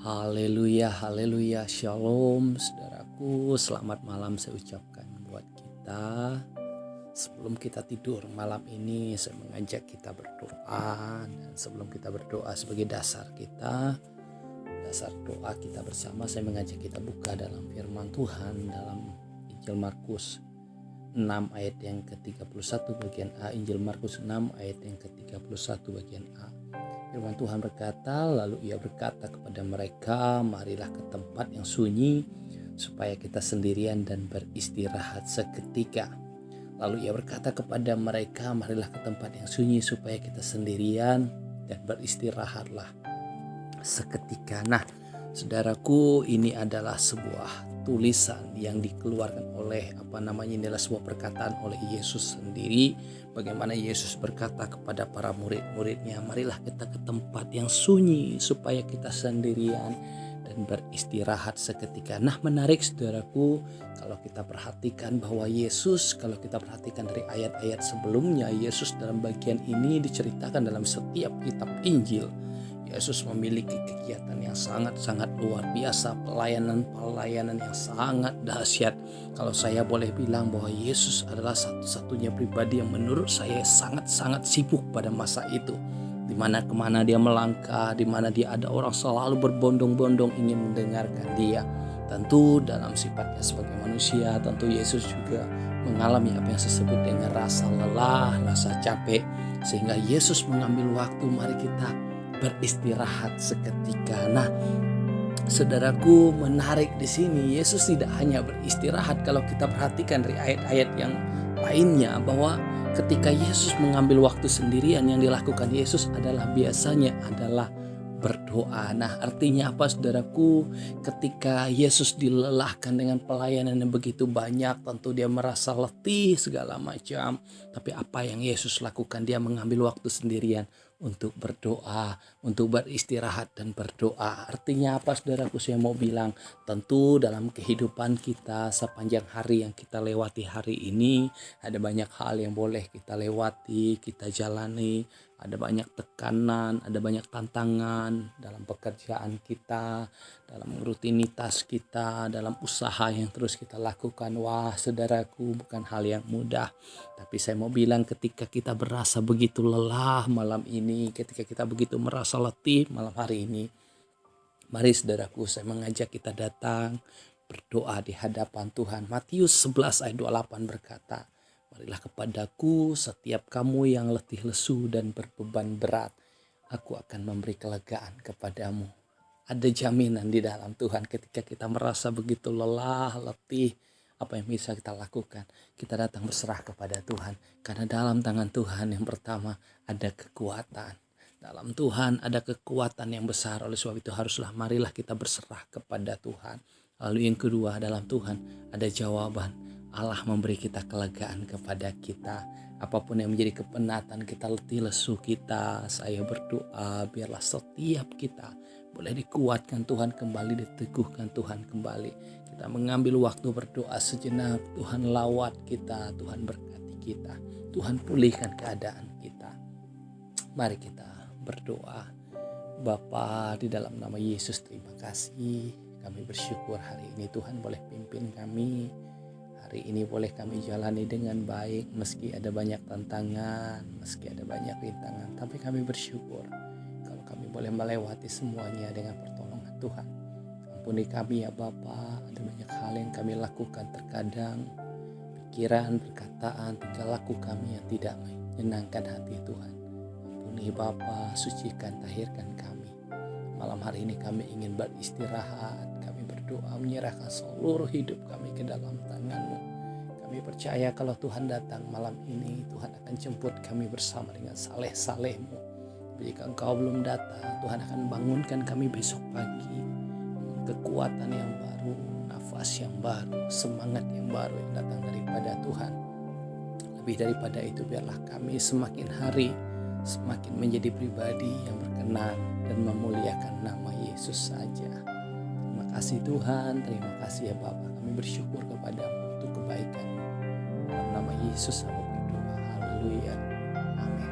Haleluya, haleluya, shalom saudaraku, selamat malam saya ucapkan buat kita. Sebelum kita tidur malam ini saya mengajak kita berdoa. Dan sebelum kita berdoa sebagai dasar doa kita bersama, saya mengajak kita buka dalam firman Tuhan dalam Injil Markus 6 ayat yang ke-31 bagian A. Injil Markus 6 ayat yang ke-31 bagian A. Firman Tuhan berkata, lalu ia berkata kepada mereka, marilah ke tempat yang sunyi supaya kita sendirian dan beristirahat seketika. Lalu ia berkata kepada mereka, marilah ke tempat yang sunyi supaya kita sendirian dan beristirahatlah seketika. Nah, saudaraku, ini adalah sebuah tulisan yang dikeluarkan oleh ini adalah sebuah perkataan oleh Yesus sendiri. Bagaimana Yesus berkata kepada para murid-muridnya, marilah kita ke tempat yang sunyi supaya kita sendirian dan beristirahat seketika. Nah, menarik saudaraku, kalau kita perhatikan bahwa Yesus, kalau kita perhatikan dari ayat-ayat sebelumnya, Yesus dalam bagian ini diceritakan dalam setiap kitab Injil. Yesus memiliki kegiatan yang sangat-sangat luar biasa, pelayanan yang sangat dahsyat. Kalau saya boleh bilang bahwa Yesus adalah satu-satunya pribadi yang menurut saya sangat-sangat sibuk pada masa itu. Di mana kemana dia melangkah, di mana dia ada orang selalu berbondong-bondong ingin mendengarkan dia. Tentu dalam sifatnya sebagai manusia, tentu Yesus juga mengalami apa yang saya sebut dengan rasa lelah, rasa capek. Sehingga Yesus mengambil waktu, mari kita beristirahat seketika. Nah, saudaraku, menarik di sini Yesus tidak hanya beristirahat. Kalau kita perhatikan dari ayat-ayat yang lainnya, bahwa ketika Yesus mengambil waktu sendirian, yang dilakukan Yesus adalah biasanya adalah berdoa. Nah, artinya apa saudaraku? Ketika Yesus dilelahkan dengan pelayanan yang begitu banyak, tentu dia merasa letih segala macam. Tapi apa yang Yesus lakukan? Dia mengambil waktu sendirian untuk berdoa, untuk beristirahat dan berdoa. Artinya apa saudaraku? Saya mau bilang, tentu dalam kehidupan kita sepanjang hari yang kita lewati hari ini, ada banyak hal yang boleh kita lewati, kita jalani. Ada banyak tekanan, ada banyak tantangan dalam pekerjaan kita, dalam rutinitas kita, dalam usaha yang terus kita lakukan. Wah, saudaraku, bukan hal yang mudah. Tapi saya mau bilang, ketika kita berasa begitu lelah malam ini, ketika kita begitu merasa letih malam hari ini, mari saudaraku, saya mengajak kita datang berdoa di hadapan Tuhan. Matius 11 ayat 28 berkata, marilah kepadaku setiap kamu yang letih lesu dan berbeban berat, aku akan memberi kelegaan kepadamu. Ada jaminan di dalam Tuhan ketika kita merasa begitu lelah, letih. Apa yang bisa kita lakukan? Kita datang berserah kepada Tuhan. Karena dalam tangan Tuhan yang pertama ada kekuatan. Dalam Tuhan ada kekuatan yang besar. Oleh sebab itu marilah kita berserah kepada Tuhan. Lalu yang kedua, dalam Tuhan ada jawaban. Allah memberi kita kelegaan kepada kita. Apapun yang menjadi kepenatan kita, letih lesu kita, saya berdoa biarlah setiap kita boleh dikuatkan Tuhan kembali, diteguhkan Tuhan kembali. Kita mengambil waktu berdoa sejenak. Tuhan lawat kita, Tuhan berkati kita, Tuhan pulihkan keadaan kita. Mari kita berdoa. Bapa, di dalam nama Yesus, terima kasih. Kami bersyukur hari ini Tuhan boleh pimpin kami. Hari ini boleh kami jalani dengan baik, meski ada banyak tantangan, meski ada banyak rintangan. Tapi kami bersyukur kalau kami boleh melewati semuanya dengan pertolongan Tuhan. Ampuni kami ya Bapa, ada banyak hal yang kami lakukan terkadang, pikiran, perkataan, tingkah laku kami yang tidak menyenangkan hati Tuhan. Ampuni Bapa, sucikan, tahirkan kami. Malam hari ini kami ingin beristirahat, kami berdoa menyerahkan seluruh hidup kami ke dalam tangan-Mu. Kami percaya kalau Tuhan datang malam ini, Tuhan akan jemput kami bersama dengan saleh-saleh-Mu. Jika Engkau belum datang, Tuhan akan bangunkan kami besok pagi. Kekuatan yang baru, nafas yang baru, semangat yang baru yang datang daripada Tuhan. Lebih daripada itu, biarlah kami semakin hari semakin menjadi pribadi yang berkenan dan memuliakan nama Yesus saja. Terima kasih Tuhan, terima kasih ya Bapa. Kami bersyukur kepadamu untuk kebaikan. Dalam nama Yesus kami berdoa. Haleluya. Amin.